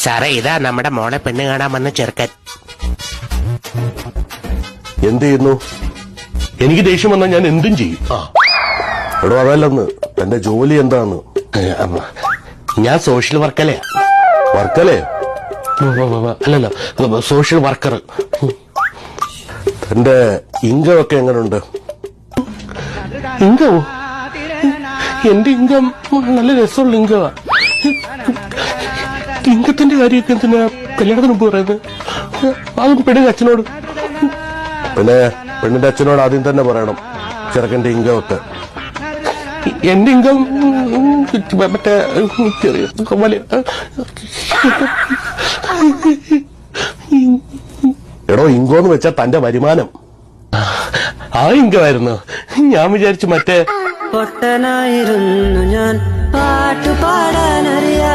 സാറേ, ഇതാ നമ്മുടെ മോളെ പെണ്ണ് കാണാൻ വന്ന ചെറുക്കൻ. എന്ത് ചെയ്യുന്നു? എനിക്ക് ദേഷ്യം വന്നാൽ ഞാൻ എന്തും ചെയ്യും. എടോ അതല്ലെന്ന്, തന്റെ ജോലി എന്താണ്? ഞാൻ സോഷ്യൽ വർക്കലേ. വർക്കലേ? അല്ലല്ലോ, സോഷ്യൽ വർക്കർ. തന്റെ ഇൻകം ഒക്കെ എങ്ങനെയുണ്ട്? ഇൻകമോ? എന്റെ ഇൻകം നല്ല രസമുള്ള ഇൻകമാ. ഇൻകത്തിന്റെ കാര്യമൊക്കെ എന്തിനാ കല്യാണത്തിന് മുമ്പ് പറയുന്നത്? അതും പെണ്ണിന്റെ അച്ഛനോട്. പിന്നെ പെണ്ണിന്റെ അച്ഛനോട് ആദ്യം തന്നെ പറയണം ചെറുക്കന്റെ ഇൻകം ഒക്കെ. എന്റെ ഇൻകം മറ്റേ ചെറിയ വലിയ. എടോ ഇൻകം എന്ന് വെച്ചാൽ തന്റെ വരുമാനം. ആ ഇൻകമായിരുന്നു. ഞാൻ വിചാരിച്ചു മറ്റേ പൊട്ടനായിരുന്നു ഞാൻ, പാട്ടുപാടാനറിയാ.